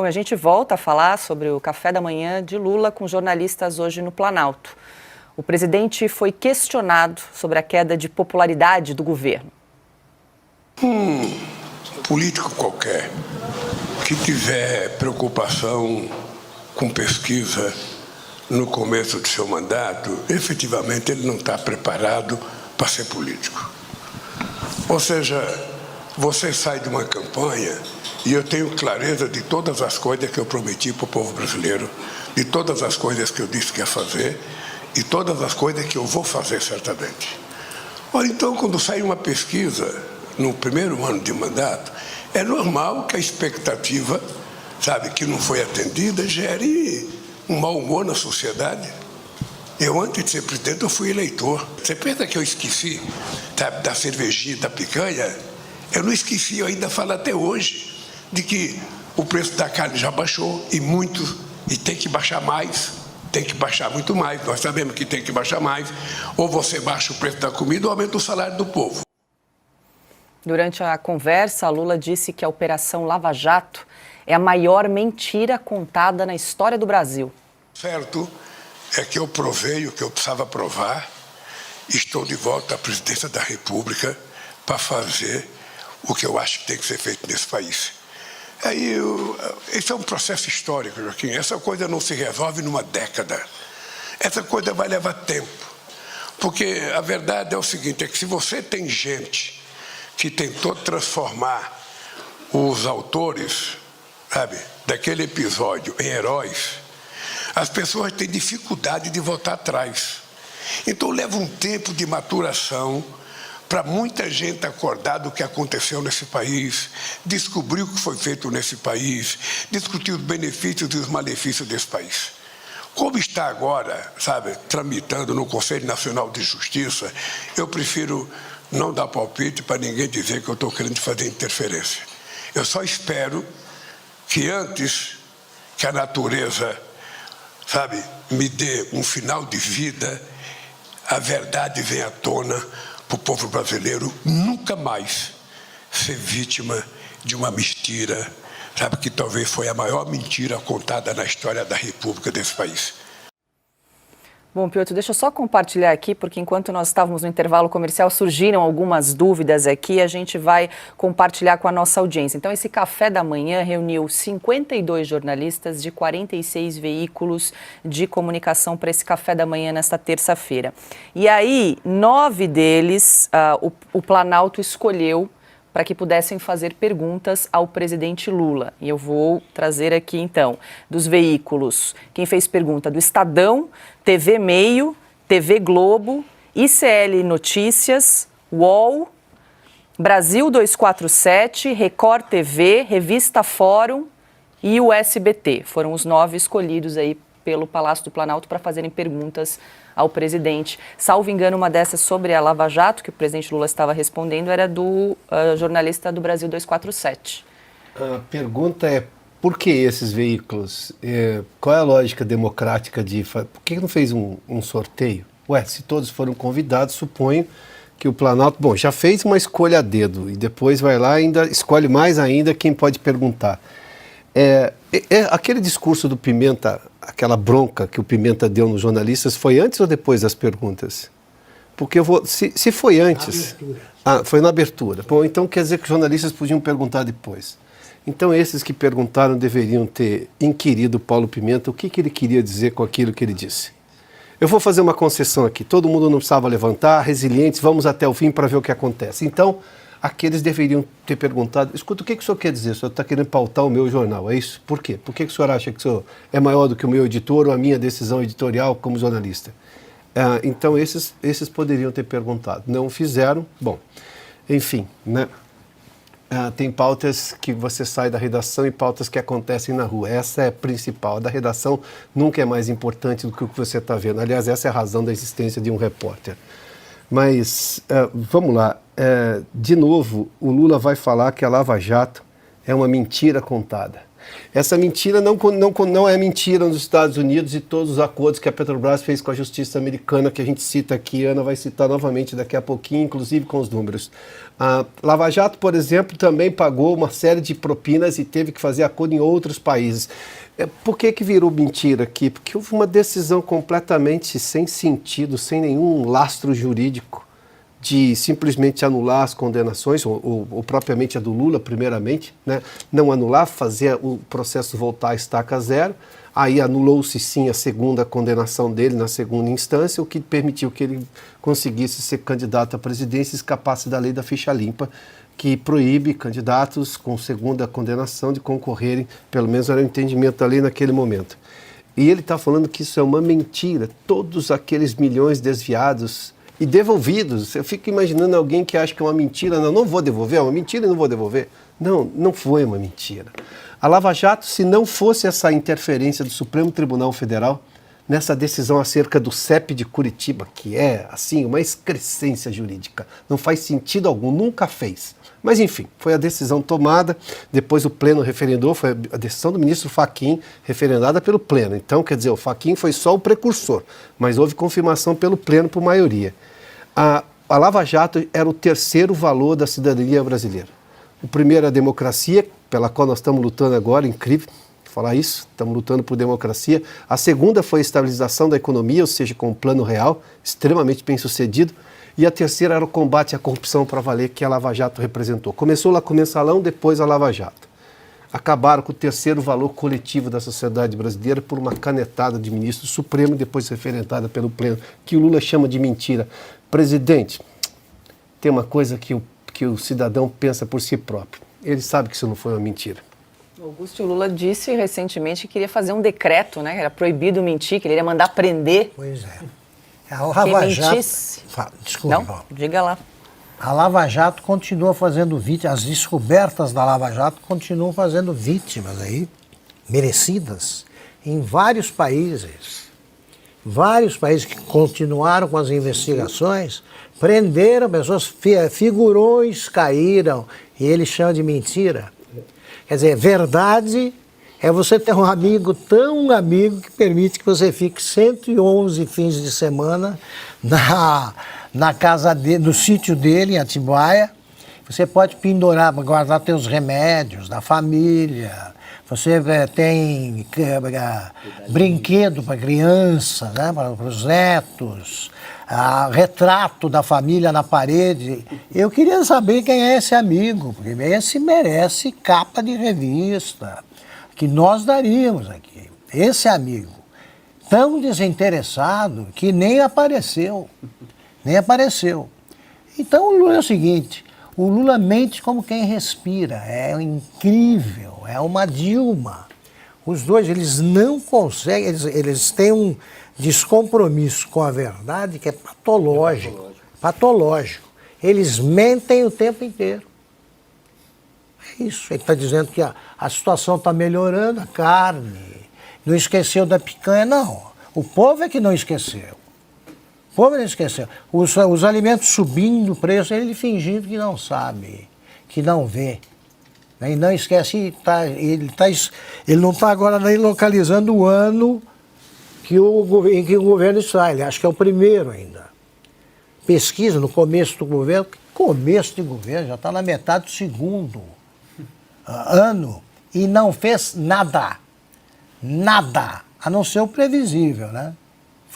Bom, a gente volta a falar sobre o café da manhã de Lula com jornalistas hoje no Planalto. O presidente foi questionado sobre a queda de popularidade do governo. Político qualquer que tiver preocupação com pesquisa no começo do seu mandato, efetivamente ele não está preparado para ser político. Ou seja, você sai de uma campanha e eu tenho clareza de todas as coisas que eu prometi para o povo brasileiro, de todas as coisas que eu disse que ia fazer e todas as coisas que eu vou fazer certamente. Ora, então, quando sai uma pesquisa no primeiro ano de mandato, é normal que a expectativa, que não foi atendida, gere um mau humor na sociedade. Eu, antes de ser presidente, eu fui eleitor. Você pensa que eu esqueci, da cervejinha e da picanha? Eu não esqueci, eu ainda falo até hoje, de que o preço da carne já baixou e tem que baixar mais, tem que baixar muito mais. Nós sabemos que tem que baixar mais. Ou você baixa o preço da comida ou aumenta o salário do povo. Durante a conversa, Lula disse que a Operação Lava Jato é a maior mentira contada na história do Brasil. Certo é que eu provei o que eu precisava provar. Estou de volta à presidência da República para fazer o que eu acho que tem que ser feito nesse país. Esse é um processo histórico, Joaquim. Essa coisa não se resolve numa década. Essa coisa vai levar tempo. Porque a verdade é o seguinte, é que se você tem gente que tentou transformar os autores, daquele episódio em heróis, as pessoas têm dificuldade de voltar atrás. Então leva um tempo de maturação para muita gente acordar do que aconteceu nesse país, descobrir o que foi feito nesse país, discutir os benefícios e os malefícios desse país. Como está agora, tramitando no Conselho Nacional de Justiça, eu prefiro não dar palpite para ninguém dizer que eu estou querendo fazer interferência. Eu só espero que antes que a natureza, me dê um final de vida, a verdade venha à tona para o povo brasileiro nunca mais ser vítima de uma mentira, que talvez foi a maior mentira contada na história da República desse país. Bom, Piotr, deixa eu só compartilhar aqui, porque enquanto nós estávamos no intervalo comercial, surgiram algumas dúvidas aqui, a gente vai compartilhar com a nossa audiência. Então, esse café da manhã reuniu 52 jornalistas de 46 veículos de comunicação para esse café da manhã nesta terça-feira. E aí, 9 deles, o Planalto escolheu para que pudessem fazer perguntas ao presidente Lula. E eu vou trazer aqui, então, dos veículos. Quem fez pergunta? Do Estadão, TV Meio, TV Globo, ICL Notícias, UOL, Brasil 247, Record TV, Revista Fórum e o SBT. Foram os 9 escolhidos aí pelo Palácio do Planalto para fazerem perguntas ao presidente. Salvo engano, uma dessas sobre a Lava Jato, que o presidente Lula estava respondendo, era do jornalista do Brasil 247. A pergunta é, por que esses veículos? Qual é a lógica democrática de... Por que não fez um sorteio? Se todos foram convidados, suponho que o Planalto... Bom, já fez uma escolha a dedo e depois vai lá e ainda escolhe mais ainda quem pode perguntar. Aquele discurso do Pimenta, aquela bronca que o Pimenta deu nos jornalistas, foi antes ou depois das perguntas? Porque se foi antes... foi na abertura. Bom, então quer dizer que os jornalistas podiam perguntar depois. Então esses que perguntaram deveriam ter inquirido o Paulo Pimenta o que ele queria dizer com aquilo que ele disse. Eu vou fazer uma concessão aqui. Todo mundo não precisava levantar, resilientes, vamos até o fim para ver o que acontece. Então, aqueles deveriam ter perguntado, escuta, o que o senhor quer dizer? O senhor está querendo pautar o meu jornal, é isso? Por quê? Por que o senhor acha que o senhor é maior do que o meu editor ou a minha decisão editorial como jornalista? Então, esses poderiam ter perguntado. Não fizeram. Bom, enfim, né? Tem pautas que você sai da redação e pautas que acontecem na rua. Essa é a principal. A da redação nunca é mais importante do que o que você está vendo. Aliás, essa é a razão da existência de um repórter. Mas, vamos lá. De novo, o Lula vai falar que a Lava Jato é uma mentira contada. Essa mentira não é mentira nos Estados Unidos e todos os acordos que a Petrobras fez com a justiça americana, que a gente cita aqui, a Ana vai citar novamente daqui a pouquinho, inclusive com os números. A Lava Jato, por exemplo, também pagou uma série de propinas e teve que fazer acordo em outros países. Por que virou mentira aqui? Porque houve uma decisão completamente sem sentido, sem nenhum lastro jurídico, de simplesmente anular as condenações, ou propriamente a do Lula, primeiramente, né? Não anular, fazer o processo voltar à estaca zero. Aí anulou-se sim a segunda condenação dele na segunda instância, o que permitiu que ele conseguisse ser candidato à presidência e escapasse da lei da ficha limpa, que proíbe candidatos com segunda condenação de concorrerem, pelo menos era o entendimento da lei naquele momento. E ele está falando que isso é uma mentira, todos aqueles milhões desviados e devolvidos. Eu fico imaginando alguém que acha que é uma mentira. Não vou devolver, é uma mentira e não vou devolver. Não foi uma mentira. A Lava Jato, se não fosse essa interferência do Supremo Tribunal Federal, nessa decisão acerca do CEP de Curitiba, que é, assim, uma excrescência jurídica, não faz sentido algum, nunca fez. Mas, enfim, foi a decisão tomada, depois o Pleno referendou, foi a decisão do ministro Fachin, referendada pelo Pleno. Então, quer dizer, o Fachin foi só o precursor, mas houve confirmação pelo Pleno por maioria. A Lava Jato era o terceiro valor da cidadania brasileira. O primeiro é a democracia, pela qual nós estamos lutando agora, incrível falar isso, estamos lutando por democracia. A segunda foi a estabilização da economia, ou seja, com um plano real, extremamente bem sucedido. E a terceira era o combate à corrupção para valer, que a Lava Jato representou. Começou lá com o Mensalão, depois a Lava Jato. Acabaram com o terceiro valor coletivo da sociedade brasileira por uma canetada de ministro supremo, depois referendada pelo Pleno, que o Lula chama de mentira. Presidente, tem uma coisa que o cidadão pensa por si próprio. Ele sabe que isso não foi uma mentira. Augusto Lula disse recentemente que queria fazer um decreto, né? Que era proibido mentir, que ele iria mandar prender. Pois é. A Lava Jato... Desculpa. Não, diga lá. A Lava Jato continua fazendo vítimas, as descobertas da Lava Jato continuam fazendo vítimas aí, merecidas, em vários países. Vários países que continuaram com as investigações, prenderam pessoas, figurões caíram, e ele chama de mentira. Quer dizer, verdade é você ter um amigo, tão amigo, que permite que você fique 111 fins de semana na casa dele, no sítio dele, em Atibaia. Você pode pendurar, guardar teus remédios da família. Você tem brinquedo para criança, né, para os netos, retrato da família na parede. Eu queria saber quem é esse amigo, porque esse merece capa de revista, que nós daríamos aqui. Esse amigo, tão desinteressado que nem apareceu. Nem apareceu. Então o Lula é o seguinte, o Lula mente como quem respira, é incrível, é uma Dilma. Os dois, eles não conseguem, eles têm um descompromisso com a verdade que é patológico. Patológico. Eles mentem o tempo inteiro. É isso, ele está dizendo que a situação está melhorando, a carne, não esqueceu da picanha, não. O povo é que não esqueceu. O povo não esqueceu. Os alimentos subindo o preço, ele fingindo que não sabe, que não vê. E não esquece, ele não está agora nem localizando o ano em que o governo está. Ele acha que é o primeiro ainda. Pesquisa no começo do governo, começo de governo, já está na metade do segundo ano, e não fez nada. Nada, a não ser o previsível, né?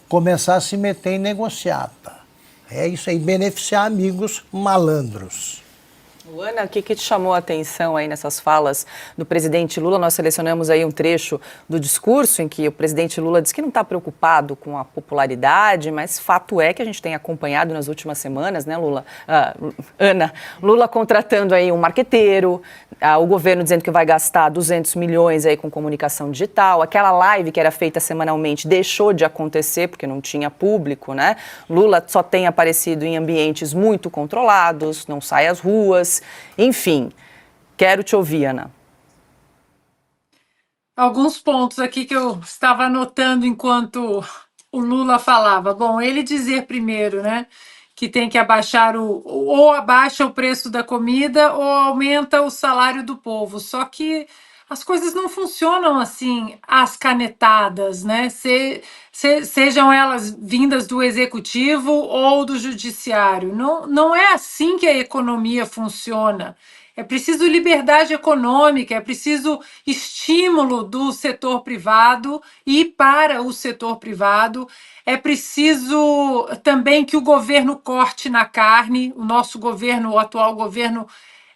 Começar a se meter em negociata. É isso aí, beneficiar amigos malandros. Ana, o que te chamou a atenção aí nessas falas do presidente Lula? Nós selecionamos aí um trecho do discurso em que o presidente Lula diz que não está preocupado com a popularidade, mas fato é que a gente tem acompanhado nas últimas semanas, né, Ana, Lula contratando aí um marqueteiro, o governo dizendo que vai gastar 200 milhões aí com comunicação digital, aquela live que era feita semanalmente deixou de acontecer porque não tinha público, né? Lula só tem aparecido em ambientes muito controlados, não sai às ruas. Enfim, quero te ouvir, Ana. Alguns pontos aqui que eu estava anotando enquanto o Lula falava. Bom, ele dizer primeiro, né, que tem que abaixar ou abaixa o preço da comida ou aumenta o salário do povo. Só que as coisas não funcionam assim às canetadas, né? Sejam elas vindas do executivo ou do judiciário. Não é assim que a economia funciona. É preciso liberdade econômica, é preciso estímulo do setor privado e para o setor privado. É preciso também que o governo corte na carne. O nosso governo, o atual governo,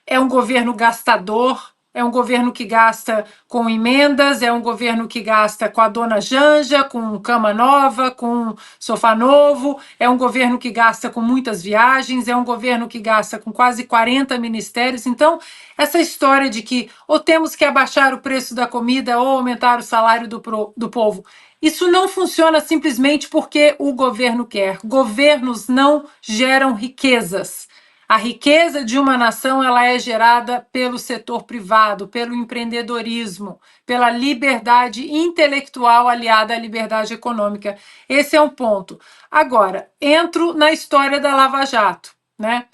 é um governo gastador, é um governo que gasta com emendas, é um governo que gasta com a dona Janja, com cama nova, com sofá novo, é um governo que gasta com muitas viagens, é um governo que gasta com quase 40 ministérios. Então, essa história de que ou temos que abaixar o preço da comida ou aumentar o salário do povo, isso não funciona simplesmente porque o governo quer. Governos não geram riquezas. A riqueza de uma nação ela é gerada pelo setor privado, pelo empreendedorismo, pela liberdade intelectual aliada à liberdade econômica. Esse é um ponto. Agora, entro na história da Lava Jato, né?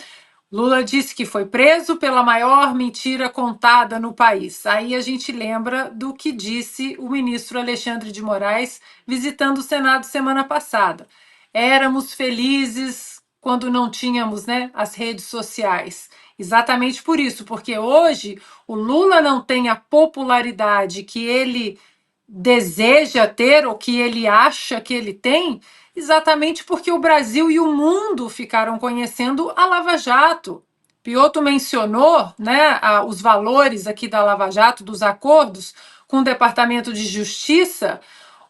Lula disse que foi preso pela maior mentira contada no país. Aí a gente lembra do que disse o ministro Alexandre de Moraes visitando o Senado semana passada. Éramos felizes quando não tínhamos, né, as redes sociais. Exatamente por isso, porque hoje o Lula não tem a popularidade que ele deseja ter ou que ele acha que ele tem, exatamente porque o Brasil e o mundo ficaram conhecendo a Lava Jato. Piotto mencionou, né, os valores aqui da Lava Jato, dos acordos com o Departamento de Justiça.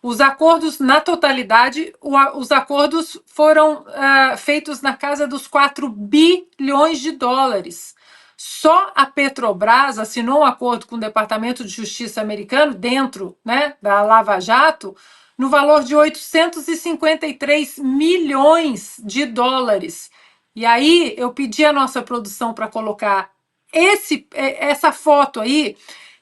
Os acordos, na totalidade, os acordos foram feitos na casa dos 4 bilhões de dólares. Só a Petrobras assinou um acordo com o Departamento de Justiça americano, dentro, né, da Lava Jato, no valor de 853 milhões de dólares. E aí eu pedi à nossa produção para colocar essa foto aí,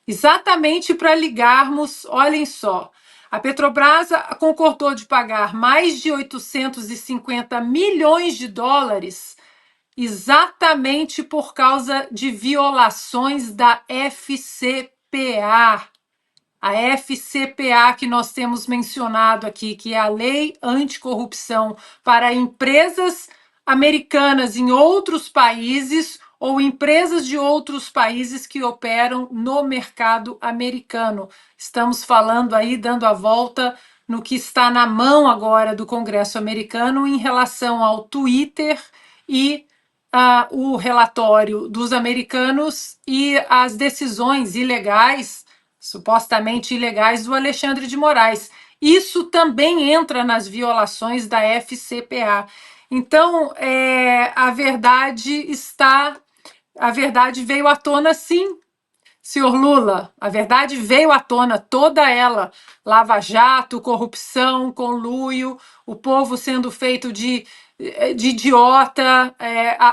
exatamente para ligarmos, olhem só. A Petrobras concordou de pagar mais de 850 milhões de dólares exatamente por causa de violações da FCPA. A FCPA que nós temos mencionado aqui, que é a Lei Anticorrupção para empresas americanas em outros países ou empresas de outros países que operam no mercado americano. Estamos falando aí, dando a volta no que está na mão agora do Congresso americano em relação ao Twitter e o relatório dos americanos e as decisões ilegais, supostamente ilegais, do Alexandre de Moraes. Isso também entra nas violações da FCPA. Então, a verdade veio à tona, sim, senhor Lula. A verdade veio à tona, toda ela. Lava Jato, corrupção, conluio, o povo sendo feito de idiota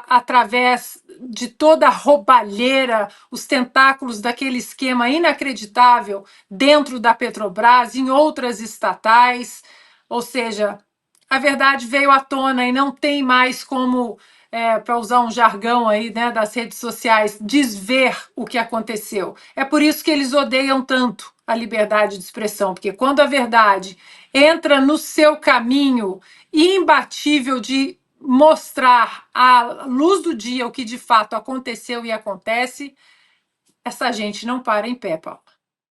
através de toda a roubalheira, os tentáculos daquele esquema inacreditável dentro da Petrobras, em outras estatais. Ou seja, a verdade veio à tona e não tem mais como, para usar um jargão aí, né, das redes sociais, desver o que aconteceu. É por isso que eles odeiam tanto a liberdade de expressão, porque quando a verdade entra no seu caminho imbatível de mostrar à luz do dia o que de fato aconteceu e acontece, essa gente não para em pé, Paulo.